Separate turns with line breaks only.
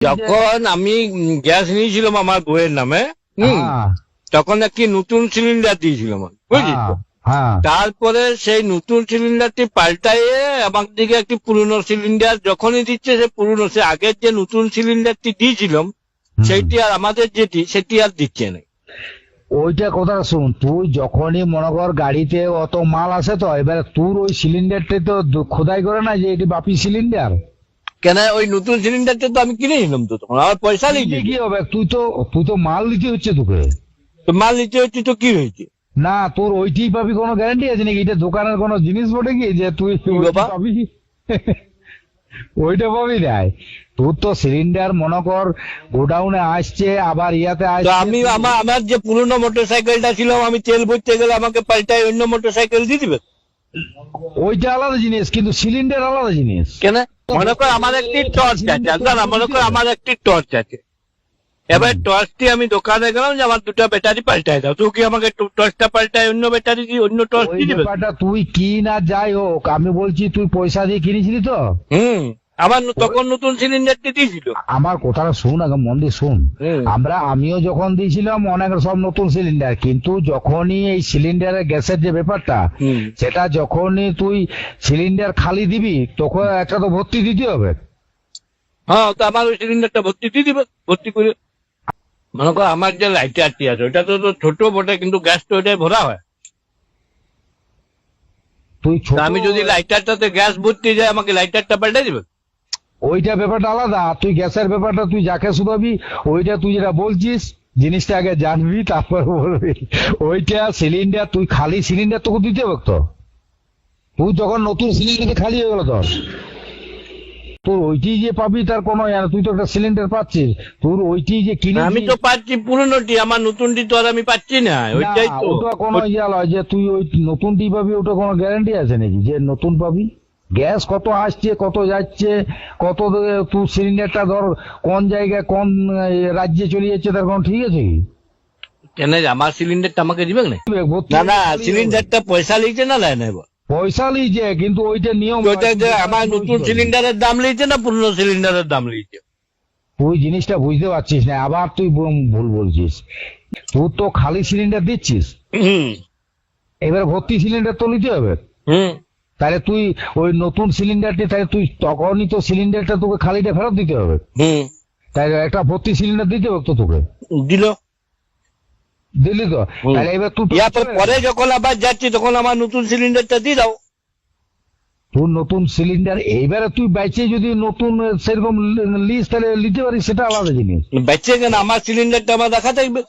যখন আমি গ্যাস নিয়েছিলাম আমার বউয়ের নামে, তখন একটি নতুন সিলিন্ডার দিয়েছিল আমার, বুঝলি? তারপরে সেই নতুন সিলিন্ডারটি পাল্টাইয়ে আমার দিকে একটি পুরনো সিলিন্ডার যখনই দিচ্ছে, সে পুরনো, সে আগের যে নতুন সিলিন্ডারটি দিয়েছিলাম সেইটি আর আমাদের যেটি সেটি আর দিচ্ছে না।
ওইটা কথা শুন, তুই যখনই মনে কর গাড়িতে অত মাল আসে, তো এবারে তোর ওই সিলিন্ডারটা তো খোদাই করে না যে এটি বাপি সিলিন্ডার।
কেন ওই নতুন সিলিন্ডারটা তো আমি কিনে নিলাম, তো তখন আমার পয়সা লিখে
কি হবে? তুই তো মাল দিতে হচ্ছে তোকে।
তো মাল নিতে হচ্ছে তো কি হয়েছে?
না, তোর ওইটি পাবি কোনো গ্যারান্টি আছে নাকি? এটা দোকানের কোনো জিনিস বটে কি যে তুই পাবি? ওইটা পাবি নাই। তোর তো সিলিন্ডার মনে কর গোডাউনে আসছে, আবার ইয়াতে আসছে।
আমি আমার যে পুরনো মোটর সাইকেলটা ছিল, আমি তেল ভরতে গেলে আমাকে পাল্টাই অন্য মোটর সাইকেল দিয়ে দিবে।
ওইটা আলাদা জিনিস, কিন্তু সিলিন্ডার আলাদা জিনিস।
কেন? মনে কর আমার একটি টর্চ আছে, দাদা মনে কর আমার একটি টর্চ আছে, এবার টর্চটি আমি দোকানে গেলাম যে আমার দুটো ব্যাটারি পাল্টাই দাও, তুই কি আমাকে টর্চটা পাল্টাই অন্য ব্যাটারি দিয়ে অন্য টর্চ দিয়ে দিবে?
তুই কি না যাই হোক, আমি বলছি তুই পয়সা দিয়ে কিনেছিলি তো?
আমার তখন নতুন সিলিন্ডারটি দিয়েছিল।
আমার কথাটা শুন, আগে মন দিয়ে শুন। আমিও যখন দিয়েছিলাম অনেক সব নতুন সিলিন্ডার, কিন্তু যখনই এই সিলিন্ডারের গ্যাসের যে ব্যাপারটা, সেটা যখনই তুই সিলিন্ডার খালি দিবি তখন একটা তো ভর্তি দিতে হবে।
হ্যাঁ, তো আমার ওই সিলিন্ডারটা ভর্তি দিয়ে দিবে, ভর্তি করে। মনে কর আমার যে লাইটারটি আছে ওইটা তো ছোট বটে, কিন্তু গ্যাস তো ওইটাই ভরা হয়। আমি যদি লাইটারটাতে গ্যাস ভর্তি যায়, আমাকে লাইটারটা পাল্টে দিবে?
ওইটা ব্যাপারটা আলাদা। তুই গ্যাসের ব্যাপারটা তুই যাকে শুধাবি, ওইটা তুই যেটা বলছিস জিনিসটা আগে জানবি, তারপর বলবি। ওইটা সিলিন্ডার, তুই খালি সিলিন্ডার তোকে দিতে হবে তো। তুই যখন নতুন সিলিন্ডার খালি হয়ে গেল তোর ওইটি যে পাবি তার কোনো, তুই তো একটা সিলিন্ডার পাচ্ছিস, তোর ওইটি যে কিনে।
আমি তো পাচ্ছি পুরনোটি, আমার নতুনটি তো আর আমি পাচ্ছি না। ওইটাই তো,
ওটা কোনো ইয়া লয় যে তুই ওই নতুনটি পাবি, ওটা কোনো গ্যারান্টি আছে নাকি যে নতুন পাবি? গ্যাস কত আসছে কত যাচ্ছে, কত তুই সিলিন্ডারটা ধর কোন জায়গায় কোন রাজ্যে চলে যাচ্ছে, তার কোনো ঠিক আছে কি?
কেন আমার সিলিন্ডারটা আমাকে দিবে না? না, সিলিন্ডারটা পয়সা লিখছে না লাই নাই?
পয়সা লিখছে, কিন্তু ওইটা নিয়ম।
আমার নতুন সিলিন্ডারের দাম লিখছে না পুরনো সিলিন্ডারের দাম লিখছে?
তুই জিনিসটা বুঝতে পারছিস না, আবার তুই ভুল বলছিস। তুই তো খালি সিলিন্ডার দিচ্ছিস, এবার ভর্তি সিলিন্ডার তো নিতে হবে। তাহলে তুই ওই নতুন সিলিন্ডারটি, তাহলে তুই তখনই তো সিলিন্ডারটা তোকে খালিটা ফেরত দিতে হবে। তাহলে একটা ভর্তি সিলিন্ডার দিতে হবে তো তোকে। দিলি তো, তাহলে এবার তুই
পরে যখন আবার যাচ্ছি তখন আমার নতুন সিলিন্ডারটা দিয়ে দাও।
তোর নতুন সিলিন্ডার এইবারে তুই বাইচে যদি নতুন সেরকম লিস্ট তাহলে নিতে পারিস, সেটা আলাদা জিনিস।
বাইচে কেন? আমার সিলিন্ডারটা আমার দেখা থাকবে।